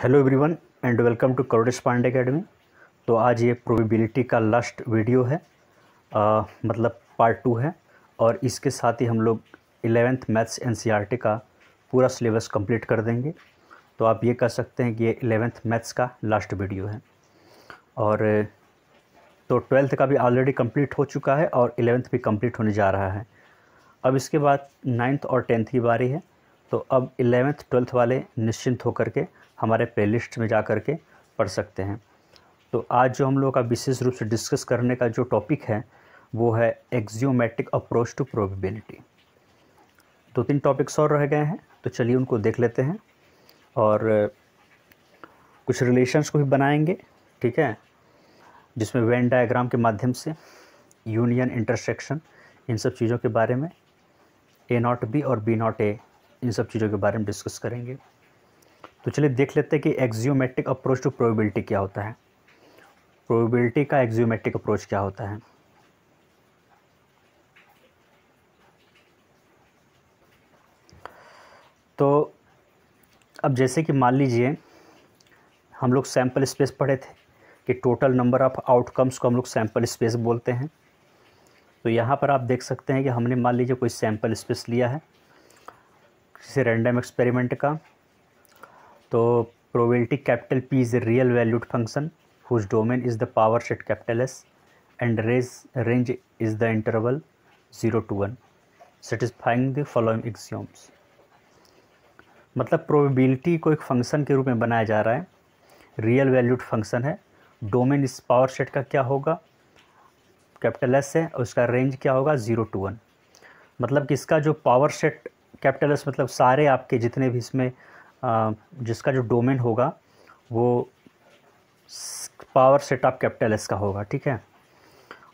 Hello everyone and welcome to करोड़ Pandey academy. तो आज ये प्रोबेबिलिटी का लास्ट वीडियो है, मतलब पार्ट 2 है। और इसके साथ ही हम लोग 11th मैथ्स एनसीईआरटी का पूरा सिलेबस कंप्लीट कर देंगे। तो आप ये कह सकते हैं कि ये 11th मैथ्स का लास्ट वीडियो है। और तो 12th का भी ऑलरेडी कंप्लीट हो चुका है और 11th भी कंप्लीट होने जा रहा है। अब इसके बाद 9th और 10th की बारी है। तो अब 11th 12th वाले निश्चिंत होकर के हमारे प्लेलिस्ट में जा कर के पढ़ सकते हैं। तो आज जो हम लोग का विशेष रूप से डिस्कस करने का जो टॉपिक है वो है एक्सियोमेट्रिक अप्रोच टू प्रोबेबिलिटी। 2-3 टॉपिक्स और रह गए हैं, तो चलिए उनको देख लेते हैं और कुछ रिलेशंस को भी बनाएंगे, ठीक है, जिसमें वेन डायग्राम के माध्यम से यूनियन, इंटरसेक्शन, इन सब चीज़ों के बारे में, A0B और B0A, इन सब चीज़ों के बारे में डिस्कस करेंगे। तो चलिए देख लेते हैं कि एक्सियोमेट्रिक अप्रोच टू प्रोबेबिलिटी क्या होता है। प्रोबेबिलिटी का एक्सियोमेट्रिक अप्रोच क्या होता है। तो अब जैसे कि मान लीजिए हम लोग सैम्पल स्पेस पढ़े थे कि टोटल नंबर ऑफ आउटकम्स को हम लोग सैम्पल स्पेस बोलते हैं। तो यहाँ पर आप देख सकते हैं कि हमने मान लीजिए कोई सैम्पल स्पेस लिया है किसी रैंडम एक्सपेरिमेंट का। तो probability capital P is a real valued function whose domain is the power set capital S and range is the interval 0 to 1, satisfying the following axioms। मतलब प्रोबेबिलिटी को एक function के रूप में बनाया जा रहा है, रियल वैल्यूड फंक्शन है, डोमेन इस पावर सेट का क्या होगा, कैपिटल S है, और उसका रेंज क्या होगा 0 to 1। मतलब कि इसका जो पावर सेट कैपिटल S मतलब सारे आपके जितने भी इसमें जिसका जो डोमेन होगा वो power set of capital S का होगा, ठीक है।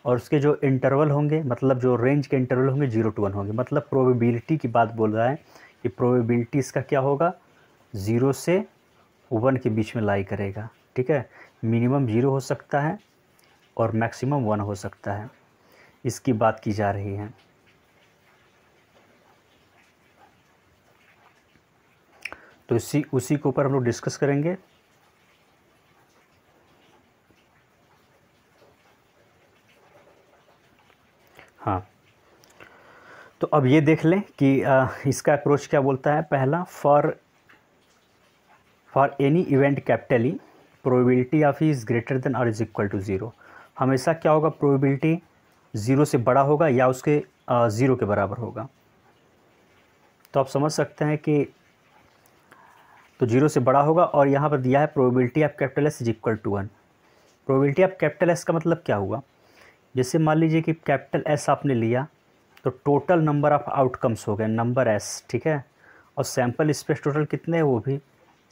और उसके जो इंटरवल होंगे, मतलब जो रेंज के इंटरवल होंगे 0 to 1 होंगे। मतलब प्रोबेबिलिटी की बात बोल रहा है कि प्रोबेबिलिटी इसका क्या होगा 0 से 1 के बीच में लाई करेगा, ठीक है। मिनिमम 0 हो सकता है और मैक्सिमम 1 हो सकता है, इसकी बात की जा रही है। तो उसी के ऊपर हम लोग डिस्कस करेंगे। हाँ, तो अब ये देख लें कि इसका अप्रोच क्या बोलता है। पहला, for any event capital E probability of E is greater than और इज इक्वल टू 0। हमेशा क्या होगा, प्रोबेबिलिटी 0 से बड़ा होगा या उसके 0 के बराबर होगा। तो आप समझ सकते हैं कि तो 0 से बड़ा होगा। और यहाँ पर दिया है probability of capital S is equal to 1। Probability of capital S का मतलब क्या हुआ, जैसे मान लीजिए कि कैपिटल S आपने लिया तो टोटल नंबर ऑफ आउटकम्स हो गए नंबर S, ठीक है। और सैम्पल स्पेस टोटल कितने हैं, वो भी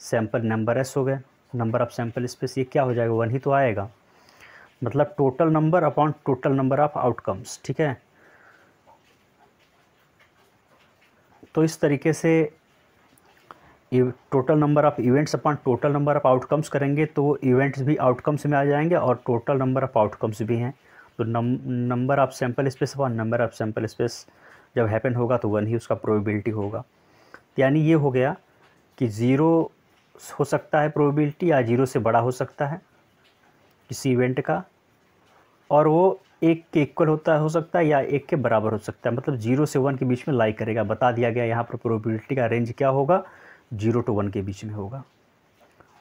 सैम्पल नंबर S हो गए। नंबर ऑफ सैम्पल स्पेस ये क्या हो जाएगा, 1 ही तो आएगा। मतलब total number upon total number of outcomes, ठीक है। तो इस तरीके से total number of events upon total number of outcomes करेंगे तो वो इवेंट्स भी आउटकम्स में आ जाएंगे और टोटल नंबर ऑफ आउटकम्स भी हैं। तो number of sample space upon number of sample space जब हैपन होगा तो 1 ही उसका प्रोबेबिलिटी होगा। यानी ये हो गया कि 0 हो सकता है प्रोबेबिलिटी या 0 से बड़ा हो सकता है किसी इवेंट का, और वो 1 के इक्वल हो सकता है या 1 के बराबर हो सकता है। मतलब 0 से 1 के बीच में लाई करेगा। बता दिया गया यहाँ पर प्रोबेबिलिटी का रेंज क्या होगा, 0 to 1 के बीच में होगा,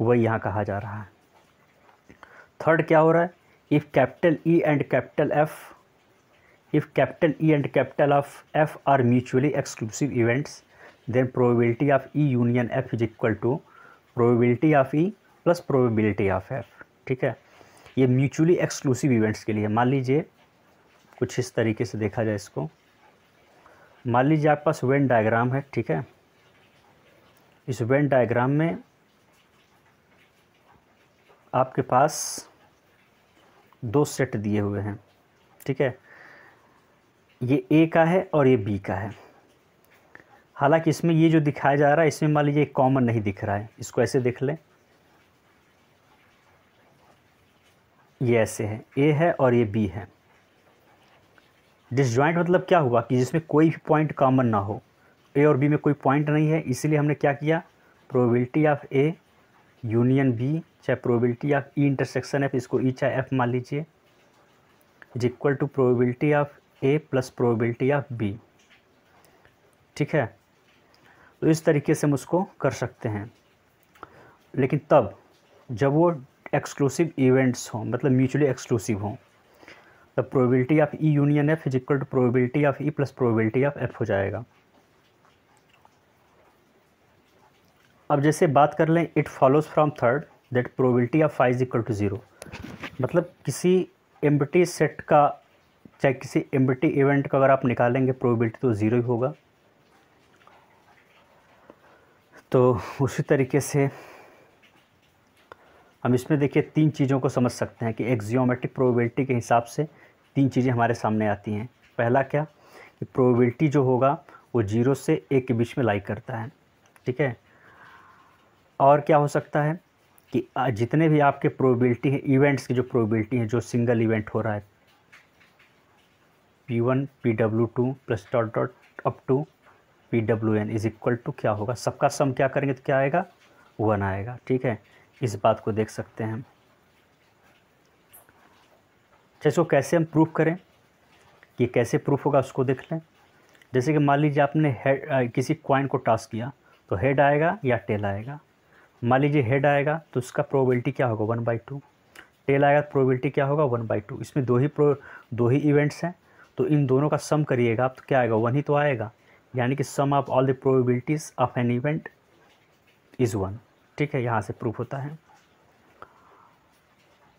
वही यहाँ कहा जा रहा है। थर्ड क्या हो रहा है, if capital E and capital F are mutually exclusive events then probability of E union F is equal to probability of E plus probability of F, ठीक है। ये म्यूचुअली एक्सक्लूसिव इवेंट्स के लिए। मान लीजिए कुछ इस तरीके से देखा जाए इसको। मान लीजिए आपके पास वेन डायग्राम है, ठीक है। इस वेन डायग्राम में आपके पास 2 सेट दिए हुए हैं, ठीक है। ये A का है और ये B का है। हालांकि इसमें ये जो दिखाया जा रहा है इसमें मान लीजिए कॉमन नहीं दिख रहा है, इसको ऐसे देख लें, ये ऐसे है, A है और ये B है। डिसजॉइंट मतलब क्या हुआ कि जिसमें कोई भी पॉइंट कॉमन ना हो, A और B में कोई पॉइंट नहीं है, इसीलिए हमने क्या किया, probability of A union B चाहे probability of E intersection F, इसको ई चाहे एफ मान लीजिए, is equal to probability of A plus probability of B. ठीक है, तो इस तरीके से हम उसको कर सकते हैं। लेकिन तब जब वो एक्सक्लूसिव इवेंट्स हों, मतलब म्यूचुअली एक्सक्लूसिव हों, तब probability of E union F is equal to probability of E plus probability of F हो जाएगा। अब जैसे बात कर लें, it follows from third that probability of phi is equal to zero, मतलब किसी एम्प्टी सेट का चाहे किसी एम्प्टी इवेंट का अगर आप निकालेंगे प्रोबेबिलिटी तो ज़ीरो ही होगा। तो उसी तरीके से हम इसमें देखिए तीन चीज़ों को समझ सकते हैं कि एक्सियोमेट्रिक प्रोबेबिलिटी के हिसाब से तीन चीज़ें हमारे सामने आती हैं। पहला क्या कि प्रोबेबिलिटी जो होगा वो 0 से 1 के बीच में लाई करता है। ठीक है, और क्या हो सकता है कि जितने भी आपके प्रोबेबिलिटी हैं, इवेंट्स की जो प्रोबेबिलिटी है, जो सिंगल इवेंट हो रहा है, P1 PW2 plus dot dot up to PWN is equal to क्या होगा, सबका सम क्या करेंगे तो क्या आएगा, 1 आएगा। ठीक है, इस बात को देख सकते हैं। इसको कैसे हम प्रूफ करें, कि कैसे प्रूफ होगा उसको देख लें। जैसे कि मान लीजिए आपने हेड किसी कॉइन को टॉस किया तो हेड आएगा या टेल आएगा। मान लीजिए हेड आएगा तो उसका प्रोबेबिलिटी क्या होगा 1/2, टेल आएगा तो प्रोबेबिलिटी क्या होगा 1/2। इसमें दो ही इवेंट्स हैं, तो इन दोनों का सम करिएगा आप तो क्या आएगा, 1 ही तो आएगा, यानी कि sum of all the probabilities of an event is 1। ठीक है, यहाँ से प्रूफ होता है।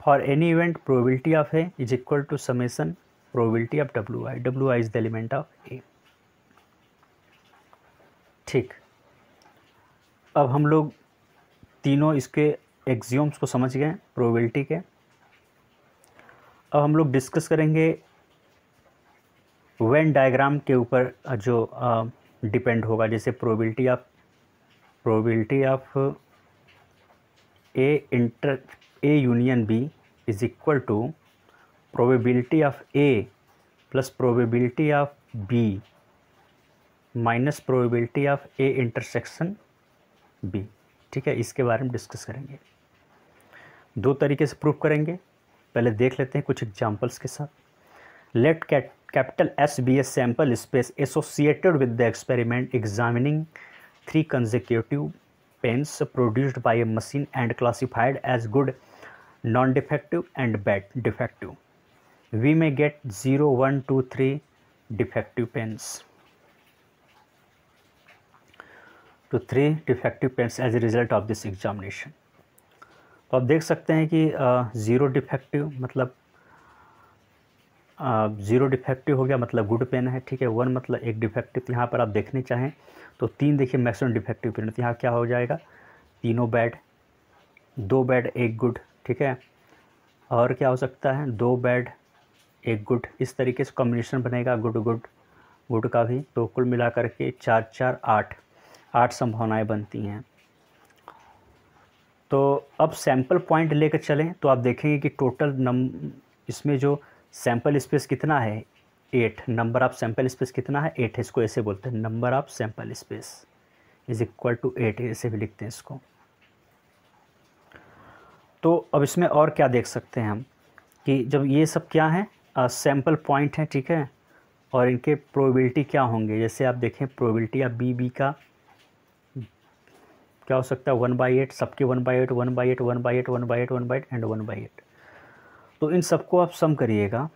For any event probability of A is equal to summation probability of WI is the element of A. ठीक, अब हम लोग तीनों इसके एक्सियोम्स को समझ गए प्रोबेबिलिटी के। अब हम लोग डिस्कस करेंगे वेन डायग्राम के ऊपर जो डिपेंड होगा, जैसे probability of A union B is equal to probability of A plus probability of B minus probability of A intersection B. ठीक है, इसके बारे में डिस्कस करेंगे। दो तरीके से प्रूफ करेंगे, पहले देख लेते हैं कुछ एग्जांपल्स के साथ। Let capital S be a sample space associated with the experiment examining 3 consecutive pens produced by a machine and classified as good, non-defective and bad defective. We may get 0, 1, 2, 3 defective pens to 3 defective pens as a result of this examination. तो आप देख सकते हैं कि 0 defective मतलब 0 defective हो गया, मतलब गुड पेन है। ठीक है, 1 मतलब एक डिफेक्टिव। यहाँ पर आप देखने चाहें तो 3 देखिए मैक्सिमम डिफेक्टिव पेन, तो यहाँ क्या हो जाएगा, तीनों बैड, 2 बैड 1 गुड। ठीक है, और क्या हो सकता है, 2 बैड 1 गुड, इस तरीके से कॉम्बिनेशन बनेगा गुड गुड गुड का भी। तो कुल मिला करके 4 4 8 संभावनाएं बनती हैं। तो अब सैम्पल पॉइंट लेकर चलें तो आप देखेंगे कि टोटल इसमें जो सैम्पल स्पेस कितना है, 8। नंबर ऑफ सैम्पल स्पेस कितना है, 8 है। इसको ऐसे बोलते हैं, number of sample space is equal to 8, ऐसे भी लिखते हैं इसको। तो अब इसमें और क्या देख सकते हैं हम कि जब ये सब क्या है, सैम्पल पॉइंट हैं। ठीक है, और इनके प्रोबेबिलिटी क्या होंगे, जैसे आप देखें प्रोबेबिलिटी ऑफ बी का क्या हो सकता है, 1/8, सबके 1/8 1/8 1/8 1/8 1/8 एंड 1/8। तो इन सबको आप सम करिएगा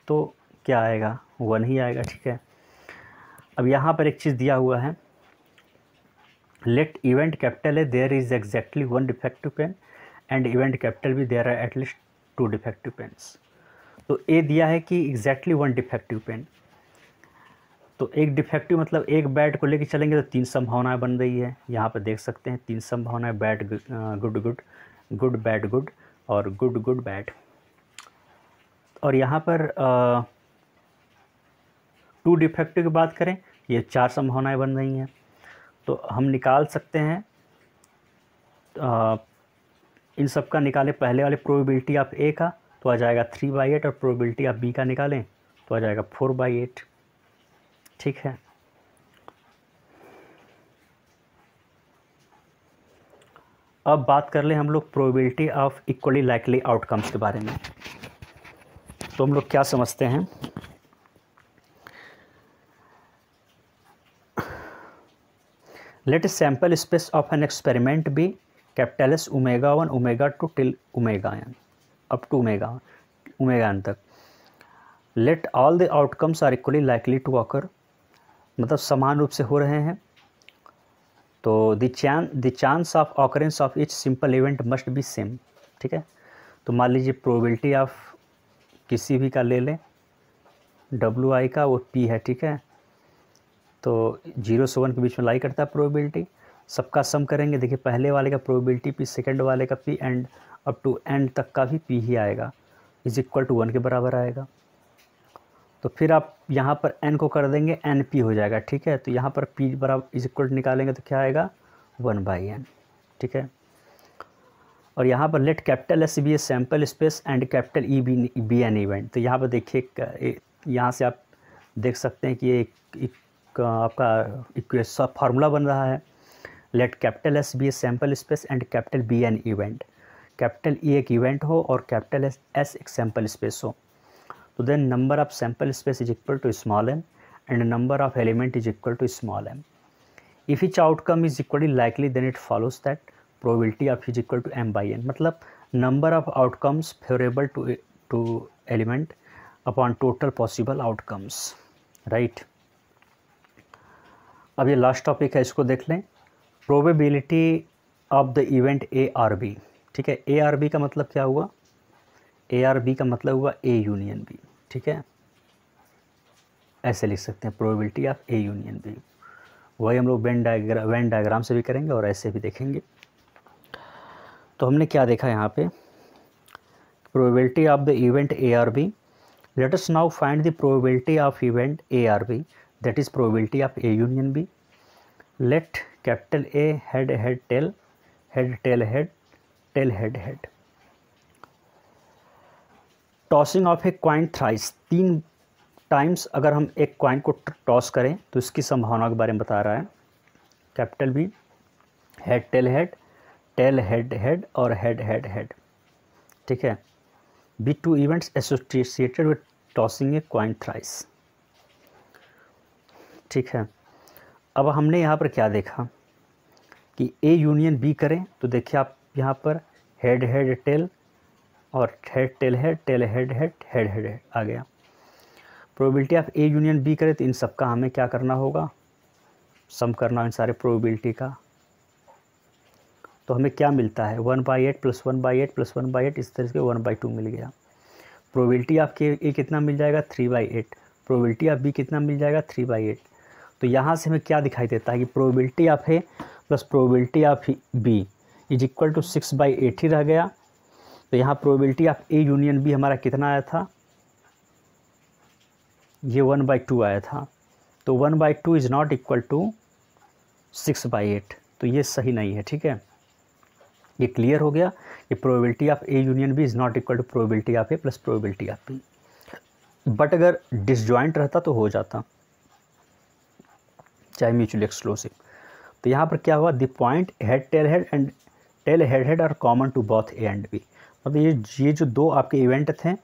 तो क्या आएगा, 1 ही आएगा। ठीक है, अब यहाँ पर एक चीज़ दिया हुआ है, let event capital A there is exactly 1 defective pen and event capital B there are at least 2 defective pens. तो ए दिया है कि एग्जैक्टली 1 डिफेक्टिव पेन, तो एक डिफेक्टिव मतलब एक बैड को लेके चलेंगे तो 3 संभावनाएं बन रही है। यहाँ पर देख सकते हैं 3 संभावनाएं, bad good good, good bad good और गुड गुड बैड। और यहाँ पर 2 डिफेक्टिव की बात करें, ये 4 संभावनाएं बन रही हैं। तो हम निकाल सकते हैं, इन सब का निकालें, पहले वाले प्रोबेबिलिटी ऑफ ए का तो आ जाएगा 3/8 और प्रोबेबिलिटी ऑफ बी का निकालें तो आ जाएगा 4/8। ठीक है, अब बात कर लें हम लोग probability of equally likely outcomes के बारे में। तो हम लोग क्या समझते हैं, let sample space of an experiment be capital S omega 1 omega 2 till omega N up to omega N तक। Let all the outcomes are equally likely to occur, मतलब समान रूप से हो रहे हैं। तो the chance of occurrence of each simple event must be same. ठीक है, तो मान लीजिए प्रोबेबिलिटी ऑफ किसी भी का ले लें, डब्ल्यू आई का, वो पी है। ठीक है, तो 0 से 1 के बीच में लाई करता है प्रोबेबिलिटी। सबका सम करेंगे, देखिए पहले वाले का प्रोबेबिलिटी पी, सेकंड वाले का P, and up to n तक का भी पी ही आएगा, इज इक्वल टू 1 के बराबर आएगा। तो फिर आप यहाँ पर n को कर देंगे, एन पी हो जाएगा। ठीक है, तो यहाँ पर p बराबर इज इक्वल टू निकालेंगे तो क्या आएगा, 1/n। ठीक है, और यहाँ पर let capital S be a sample space and capital E be an event. तो यहाँ पर देखिए, यहाँ से आप देख सकते हैं कि ये एक आपका फार्मूला बन रहा है। Let capital S be a sample space and capital B an event. Capital E एक इवेंट हो और कैपिटल एस एक सैम्पल स्पेस हो, तो then number of sample space is equal to small m and number of element is equal to small m। If each outcome is equally likely then it follows that probability of is equal to m/n, मतलब number of outcomes favourable to element upon total possible outcomes. Right, अब ये last topic है, इसको देख लें। Probability of the event A or B. ठीक है, ए or B का मतलब क्या हुआ, ए आर बी का मतलब हुआ ए यूनियन बी। ठीक है, ऐसे लिख सकते हैं probability of A union B. वही हम लोग वेन डायग्राम से भी करेंगे और ऐसे भी देखेंगे। तो हमने क्या देखा यहाँ पे, probability of the event A or B. Let us now find the probability of event A or B, that is probability of A union B. Let capital A head head tail, head tail head, tail head head. Tossing of a coin thrice, 3 times अगर हम एक coin को toss करें तो इसकी संभावना के बारे में बता रहा है। Capital B head tail head, tail head head और हेड हेड हेड। ठीक है, B 2 events associated with tossing a coin thrice. ठीक है, अब हमने यहाँ पर क्या देखा कि ए यूनियन बी करें तो देखिए आप यहाँ पर हेड हेड टेल और head tail head, tail head head, head head head आ गया। Probability of A union B करें तो इन सब का हमें क्या करना होगा, सम करना इन सारे प्रोबेबिलिटी का। तो हमें क्या मिलता है, 1/8 + 1/8 + 1/8, इस तरह से 1/2 मिल गया। प्रोबेबिलिटी ऑफ के ए कितना मिल जाएगा, 3/8। प्रोबेबिलिटी ऑफ बी कितना मिल जाएगा, 3/8। तो यहाँ से हमें क्या दिखाई देता है कि probability of A plus probability of B is equal to 6/8 ही रह गया। तो यहाँ probability of A union B हमारा कितना आया था, ये 1/2 आया था। तो 1/2 इज़ नॉट इक्वल टू 6/8, तो ये सही नहीं है। ठीक है, ये क्लियर हो गया कि probability of A union B is not equal to probability of A plus probability of B. But अगर डिसजॉइंट रहता तो हो जाता, चाहे म्यूचुअल एक्सक्लूसिव। तो यहाँ पर क्या हुआ, the point head tail head and tail head head are common to both A and B. मतलब ये जो दो आपके इवेंट थे,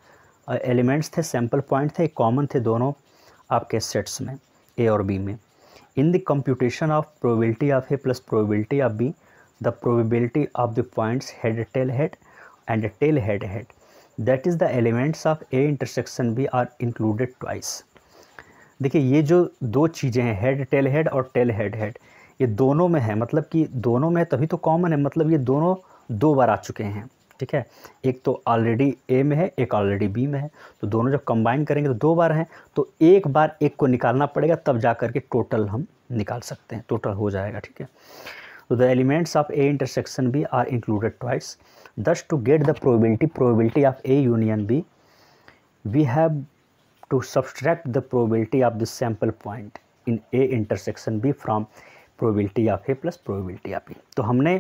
एलिमेंट्स थे, सैम्पल पॉइंट थे, कॉमन थे दोनों आपके सेट्स में, ए और बी में। In the computation of probability of A plus probability of B, the probability of the points head tail head and tail head head, that is the elements of A intersection B are included twice. देखिए ये जो दो चीज़ें हैं, head tail head और tail head head, ये दोनों में है, मतलब कि दोनों में तभी तो कॉमन है, मतलब ये दोनों 2 बार आ चुके हैं। ठीक है, एक तो ऑलरेडी ए में है, एक ऑलरेडी बी में है, तो दोनों जब कंबाइन करेंगे तो 2 बार हैं, तो एक बार एक को निकालना पड़ेगा, तब जा कर के टोटल हम निकाल सकते हैं, टोटल हो जाएगा। ठीक है, तो the elements of A intersection B are included twice, thus to get the probability of A union B, we have to subtract the probability of the sample point in A intersection B from probability of A plus probability of B। तो हमने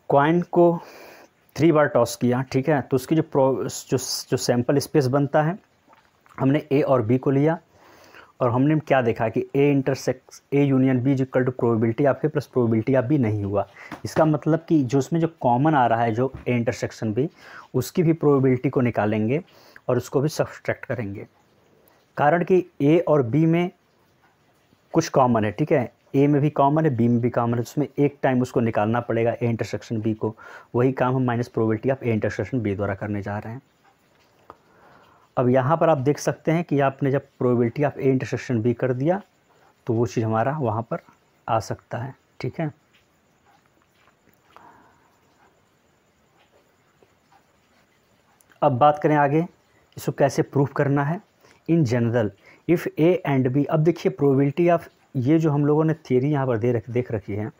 coin को 3 बार toss किया। ठीक है, तो उसकी जो sample space बनता है, हमने ए और बी को लिया और हमने क्या देखा कि A union B equal to probability of A plus probability of B नहीं हुआ। इसका मतलब कि जो उसमें जो कॉमन आ रहा है जो ए इंटरसेक्शन बी, उसकी भी प्रोबेबिलिटी को निकालेंगे और उसको भी सब्सट्रैक्ट करेंगे, कारण कि ए और बी में कुछ कॉमन है, ठीक है, ए में भी कॉमन है, बी में भी कॉमन है, उसमें एक टाइम उसको निकालना पड़ेगा ए इंटरसेक्शन बी को। वही काम हम minus probability of A intersection B द्वारा करने जा रहे हैं। अब यहाँ पर आप देख सकते हैं कि आपने जब probability of A intersection B कर दिया तो वो चीज़ हमारा वहाँ पर आ सकता है, ठीक है। अब बात करें आगे इसको कैसे प्रूफ करना है। In general if A and B, अब देखिए प्रोबेबिलिटी ऑफ, ये जो हम लोगों ने थियरी यहाँ पर देख रखी है,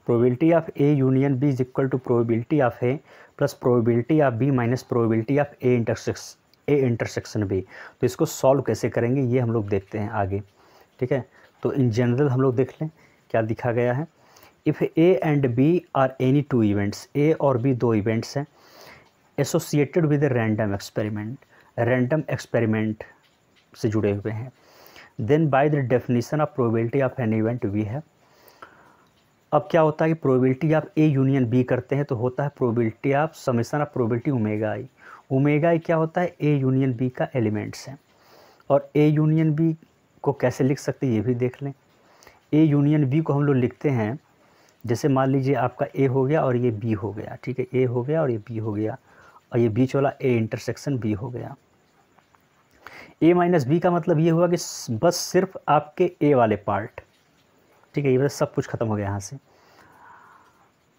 probability of A union B is equal to probability of A plus probability of B minus probability of A intersection B. तो इसको सॉल्व कैसे करेंगे ये हम लोग देखते हैं आगे, ठीक है। तो इन जनरल हम लोग देख लें क्या लिखा गया है। If A and B are any two events, A और बी दो इवेंट्स हैं, associated with a random experiment से जुड़े हुए हैं, then by the definition of probability of an event we है। अब क्या होता है कि प्रोबेबिलिटी आप ए यूनियन बी करते हैं तो होता है probability of summation of probability omega I. Omega आई क्या होता है, ए यूनियन बी का एलिमेंट्स है। और ए यूनियन बी को कैसे लिख सकते हैं ये भी देख लें। ए यूनियन बी को हम लोग लिखते हैं, जैसे मान लीजिए आपका ए हो गया और ये बी हो गया, ठीक है, ए हो गया और ये बी हो गया और ये बीच वाला ए इंटरसेक्शन बी हो गया। ए माइनस बी का मतलब ये हुआ कि बस सिर्फ आपके ए वाले पार्ट, ठीक है, ये बस सब कुछ खत्म हो गया यहाँ से।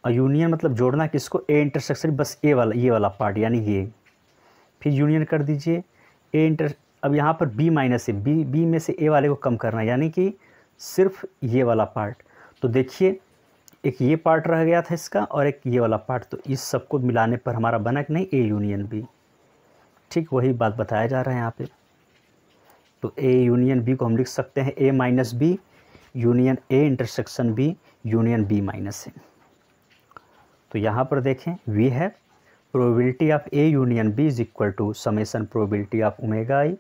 और यूनियन मतलब जोड़ना किसको, ए इंटरसेक्शन बस ए वाला, ये वाला पार्ट यानी ये, फिर यूनियन कर दीजिए अब यहाँ पर बी माइनस ए, बी में से ए वाले को कम करना यानी कि सिर्फ ये वाला पार्ट। तो देखिए एक ये पार्ट रह गया था इसका और एक ये वाला पार्ट, तो इस सब को मिलाने पर हमारा बना कि नहीं ए यूनियन बी, ठीक, वही बात बताया जा रहा है यहाँ पे। तो ए यूनियन बी को हम लिख सकते हैं A minus B union A intersection B union B minus A. तो यहाँ पर देखें वी है probability of A union B is equal to summation probability of omega I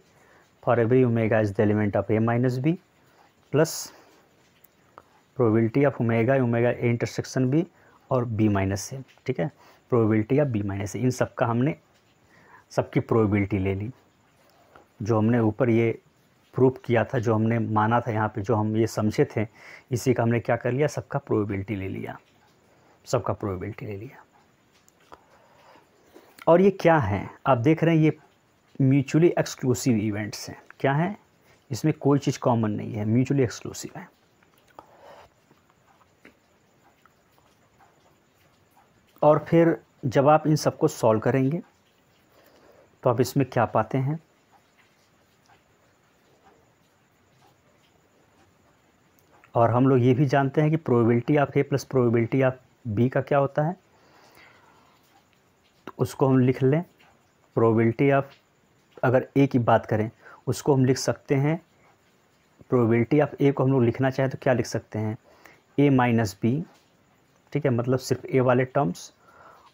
for every omega is the element of A minus B plus probability of omega A intersection B और B minus A, ठीक है, probability of B minus A. इन सब का हमने सबकी probability ले ली, जो हमने ऊपर ये प्रूफ किया था, जो हमने माना था यहाँ पे, जो हम ये समझे थे, इसी का हमने क्या कर लिया, सबका प्रोबेबिलिटी ले लिया, सबका प्रोबेबिलिटी ले लिया। और ये क्या है आप देख रहे हैं, ये म्यूचुअली एक्सक्लूसिव इवेंट्स हैं। क्या है, इसमें कोई चीज़ कॉमन नहीं है, म्यूचुअली एक्सक्लूसिव है। और फिर जब आप इन सबको सॉल्व करेंगे तो आप इसमें क्या पाते हैं, और हम लोग ये भी जानते हैं कि probability of A plus probability of B का क्या होता है, तो उसको हम लिख लें। प्रोबेबिलिटी ऑफ, अगर ए की बात करें उसको हम लिख सकते हैं, प्रोबेबिलिटी ऑफ ए को हम लोग लिखना चाहें तो क्या लिख सकते हैं, ए माइनस बी, ठीक है, मतलब सिर्फ ए वाले टर्म्स,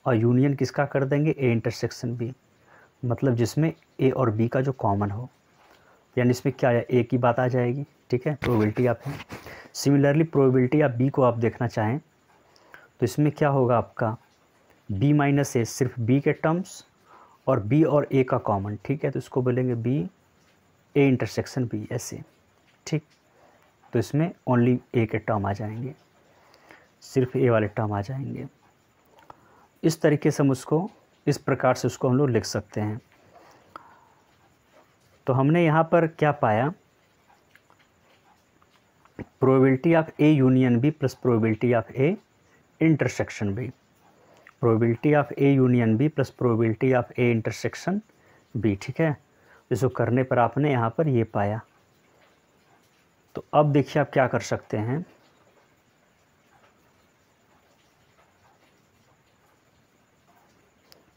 और यूनियन किसका कर देंगे, ए इंटरसेक्शन बी, मतलब जिसमें ए और बी का जो कॉमन हो, यानी इसमें क्या है, ए की बात आ जाएगी, ठीक है, प्रोबेबिलिटी ऑफ है। सिमिलरली प्रोबेबिलिटी ऑफ बी को आप देखना चाहें तो इसमें क्या होगा आपका, बी माइनस ए सिर्फ बी के टर्म्स और बी और ए का कॉमन, ठीक है, तो इसको बोलेंगे बी ए इंटरसेक्शन बी ऐसे, ठीक। तो इसमें ओनली ए के टर्म आ जाएंगे, सिर्फ ए वाले टर्म आ जाएंगे। इस तरीके से हम उसको, इस प्रकार से उसको हम लोग लिख सकते हैं। तो हमने यहाँ पर क्या पाया, probability of A union B plus probability of A intersection B, probability of A union B plus probability of A intersection B, ठीक है। इसको करने पर आपने यहाँ पर ये पाया। तो अब देखिए आप क्या कर सकते हैं,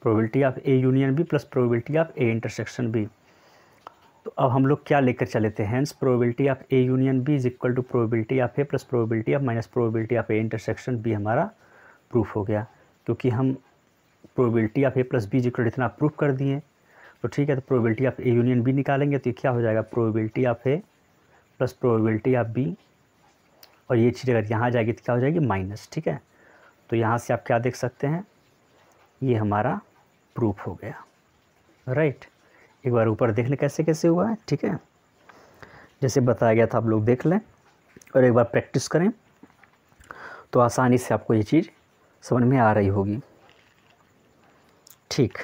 probability of A union B plus probability of A intersection B. तो अब हम लोग क्या लेकर चले थे, hence probability of A union B is equal to probability of A plus probability of minus probability of A intersection B हमारा proof हो गया, क्योंकि हम probability of A plus B is equal इतना प्रूफ कर दिए। तो ठीक है, तो probability of A union B निकालेंगे तो ये क्या हो जाएगा, probability of A plus probability of B, और ये चीज़ अगर यहाँ जाएगी तो क्या हो जाएगी, माइनस। ठीक है, तो यहाँ से आप क्या देख सकते हैं, ये हमारा प्रूफ हो गया। राइट, एक बार ऊपर देख लें कैसे कैसे हुआ है। ठीक है, जैसे बताया गया था आप लोग देख लें और एक बार प्रैक्टिस करें तो आसानी से आपको ये चीज़ समझ में आ रही होगी। ठीक,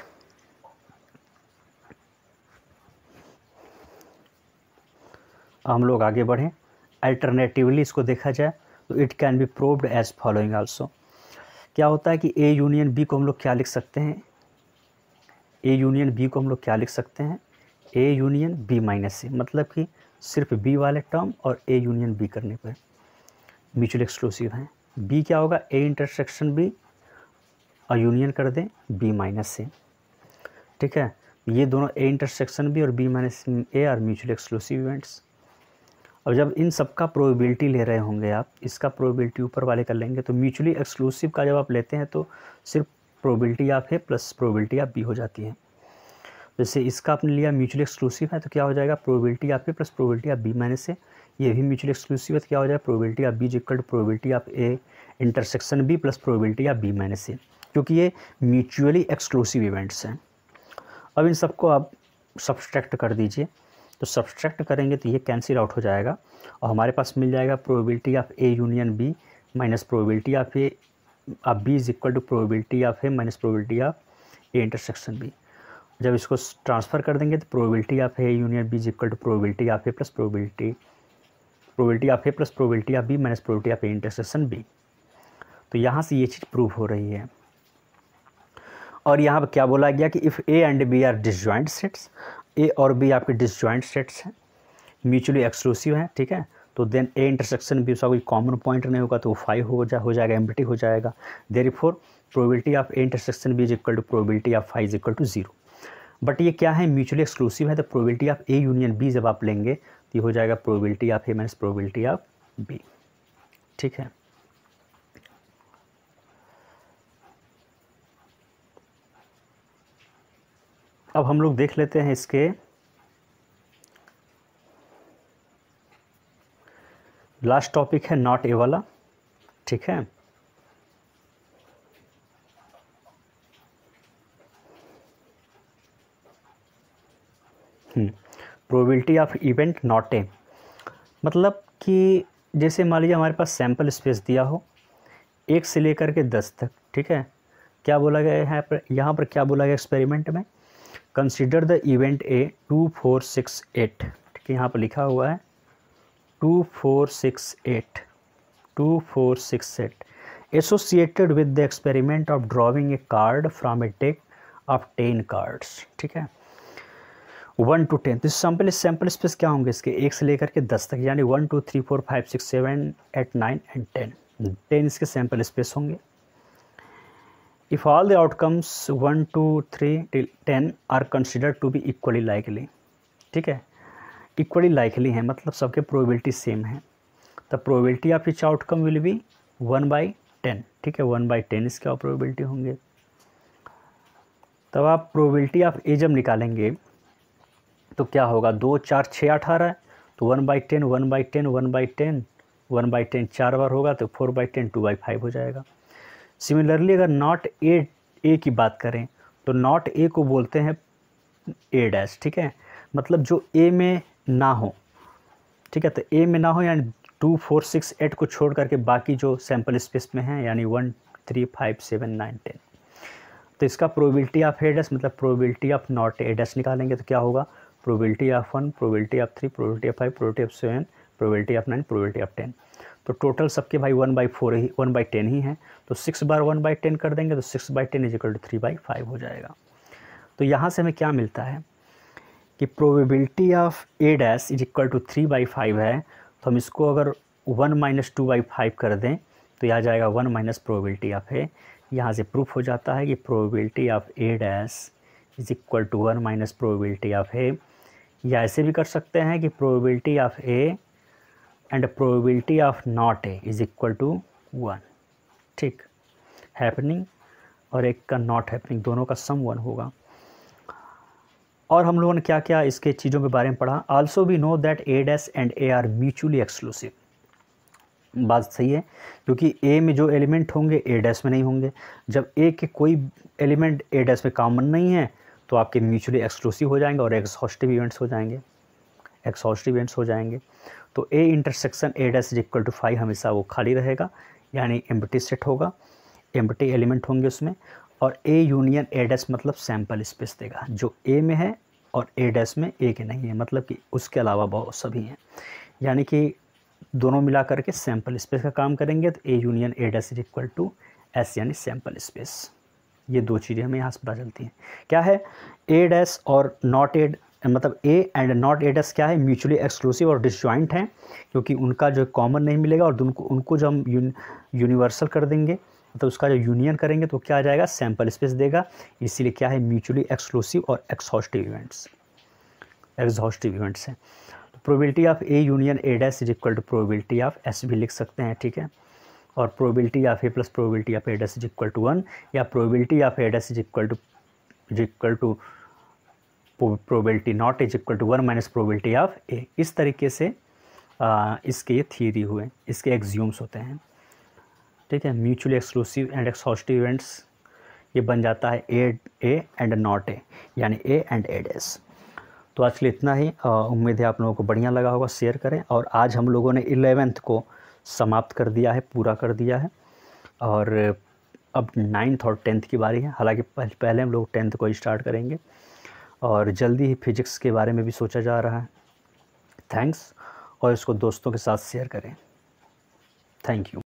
हम लोग आगे बढ़ें। अल्टरनेटिवली इसको देखा जाए तो it can be proved as following also. क्या होता है कि ए यूनियन बी को हम लोग क्या लिख सकते हैं, ए यूनियन बी को हम लोग क्या लिख सकते हैं, ए यूनियन बी माइनस ए, मतलब कि सिर्फ बी वाले टर्म और ए यूनियन बी करने पर म्यूचुअल एक्सक्लूसिव हैं। बी क्या होगा, ए इंटरसेक्शन बी और यूनियन कर दें बी माइनस ए। ठीक है, ये दोनों ए इंटरसेक्शन बी और B minus A are mutual exclusive events. अब जब इन सब का प्रोबेबिलिटी ले रहे होंगे आप, इसका प्रोबेबिलिटी ऊपर वाले कर लेंगे, तो म्यूचुअली एक्सक्लूसिव का जब आप लेते हैं तो सिर्फ probability of A plus probability of B हो जाती है। जैसे इसका आपने लिया म्यूचुअली एक्सक्लूसिव है तो क्या हो जाएगा, probability of A plus probability of B minus A. ये भी म्यूचुअली एक्सक्लूसिव है तो क्या हो जाएगा, probability of B is equal to probability of A intersection B plus probability of B minus A, क्योंकि ये म्यूचुअली एक्सक्लूसिव इवेंट्स हैं। अब इन सबको आप सब्सट्रैक्ट कर दीजिए, तो सब्सट्रैक्ट करेंगे तो ये कैंसिल आउट हो जाएगा और हमारे पास मिल जाएगा probability of A union B minus probability of A of B is equal to probability of A minus probability of A intersection B. जब इसको ट्रांसफ़र कर देंगे तो probability of A union B is equal to probability of A plus probability of A plus probability of B minus probability of A intersection B. तो यहाँ से ये चीज़ prove हो रही है। और यहाँ पर क्या बोला गया कि if A and B are disjoint sets, A और बी आपके डिसजॉइंट सेट्स हैं, म्यूचुअली एक्सक्लूसिव हैं। ठीक है, तो देन ए इंटरसेक्शन बी उसका कोई कॉमन पॉइंट नहीं होगा तो वो 5 हो जाएगा, एम्प्टी हो जाएगा। Therefore probability of A intersection B is equal to probability of 5 is equal to 0। But ये क्या है, म्यूचुअली एक्सक्लूसिव है, तो probability of A union B जब आप लेंगे तो ये हो जाएगा probability of A minus probability of B. ठीक है, अब हम लोग देख लेते हैं इसके लास्ट टॉपिक है नॉट ए वाला। ठीक है, probability of event not A, मतलब कि जैसे मान लीजिए हमारे पास सैंपल स्पेस दिया हो 1 से लेकर के 10 तक। ठीक है, क्या बोला गया है यहाँ पर क्या बोला गया एक्सपेरिमेंट में, कंसिडर द इवेंट ए 2 4 6 8। ठीक है, यहाँ पर लिखा हुआ है 2 4 6 8 2 4 6 8 associated with the experiment of drawing a card from A deck of 10 cards. ठीक है, 1 to 10, तो सैम्पल स्पेस क्या होंगे इसके 1 से लेकर के 10 तक, यानी 1 2 3 4 5 6 7 8 9 एंड 10 इसके सैम्पल स्पेस होंगे। If all the outcomes 1 2 3 till 10 are considered to be equally likely. ठीक है, इक्वली लाइकली हैं मतलब सबके प्रोबेबिलिटी सेम है, the probability of each outcome will be 1/10। ठीक है, 1/10 इसके प्रोबेबिलिटी होंगे। तब आप प्रोबेबिलिटी ऑफ ए जब निकालेंगे तो क्या होगा, 2 4 6 18 है, तो 1/10 1/10 1/10 1/10 4 बार होगा तो 4/10 2/5 हो जाएगा। सिमिलरली अगर नॉट ए की बात करें तो नॉट ए को बोलते हैं ए डैश। ठीक है, मतलब जो ए में ना हो। ठीक है, तो ए में ना हो यानी 2 4 6 8 को छोड़ करके बाकी जो सैम्पल स्पेस में हैं यानी 1 3 5 7 9 10, तो इसका प्रोबेबिलिटी ऑफ ए डैश मतलब probability of not A dash निकालेंगे तो क्या होगा, probability of 1 probability of 3 probability of 5 probability of 7 probability of 9 probability of 10। तो टोटल सबके भाई 1/4 ही 1/10 ही हैं, तो 6 बार 1/10 कर देंगे तो 6/10 इज इक्वल टू 3/5 हो जाएगा। तो यहाँ से हमें क्या मिलता है कि probability of A dash is equal to 3/5 है, तो हम इसको अगर 1 - 2/5 कर दें तो यह आ जाएगा 1 - प्रोबेबिलिटी ऑफ ए। यहाँ से प्रूफ हो जाता है कि probability of A dash is equal to 1 - probability of A, या ऐसे भी कर सकते हैं कि probability of A and probability of not A is equal to 1। ठीक, हैपनिंग और एक का नॉट हैपनिंग दोनों का सम 1 होगा। और हम लोगों ने क्या क्या इसके चीज़ों के बारे में पढ़ा। Also we know that A dash and A are mutually exclusive. बात सही है, क्योंकि ए में जो एलिमेंट होंगे ए डैश में नहीं होंगे। जब ए के कोई एलिमेंट ए डैश में कॉमन नहीं है तो आपके म्यूचुअली एक्सक्लूसिव हो जाएंगे और एक्सहॉस्टिव इवेंट्स हो जाएंगे, एक्सहॉस्टिव इवेंट्स हो जाएंगे। तो A intersection A dash is equal to 5 हमेशा वो खाली रहेगा, यानी एम्प्टी सेट होगा, एम्प्टी एलिमेंट होंगे उसमें। और ए यूनियन ए डैश मतलब सैम्पल स्पेस देगा, जो ए में है और ए डैश में ए के नहीं है, मतलब कि उसके अलावा बहुत सभी हैं, यानी कि दोनों मिला करके सैम्पल स्पेस का काम करेंगे। तो A union A dash is equal to S यानी सैम्पल स्पेस। ये दो चीज़ें हमें यहाँ से पता चलती हैं। क्या है ए डैश और नॉट ए, मतलब A and not a dash क्या है, म्यूचुअली एक्सक्लूसिव और डिसजॉइंट हैं, क्योंकि उनका जो कॉमन नहीं मिलेगा और उनको जब हम यूनिवर्सल कर देंगे तो उसका जो यूनियन करेंगे तो क्या आ जाएगा, सैम्पल स्पेस देगा। इसीलिए क्या है, म्यूचुअली एक्सक्लूसिव और एक्सहॉस्टिव इवेंट्स, एक्सहॉस्टिव इवेंट्स हैं। तो probability of A union A dash is equal to probability of S भी लिख सकते हैं, ठीक है। और probability of A plus probability of A dash is equal to 1, या probability of A dash is equal to probability not is equal to 1 minus probability of A. इस तरीके से इसके ये थियरी हुए, इसके एक्सियोम्स होते हैं, ठीक है। Mutually exclusive and exhaustive events ये बन जाता है ए एंड नॉट ए, यानी ए एंड ए डैश। तो आज के लिए इतना ही। उम्मीद है आप लोगों को बढ़िया लगा होगा, शेयर करें। और आज हम लोगों ने 11th को समाप्त कर दिया है, पूरा कर दिया है, और अब 9th और 10th की बारी है। हालांकि पहले हम लोग 10th को स्टार्ट करेंगे, और जल्दी ही फिजिक्स के बारे में भी सोचा जा रहा है। थैंक्स, और इसको दोस्तों के साथ शेयर करें। Thank you.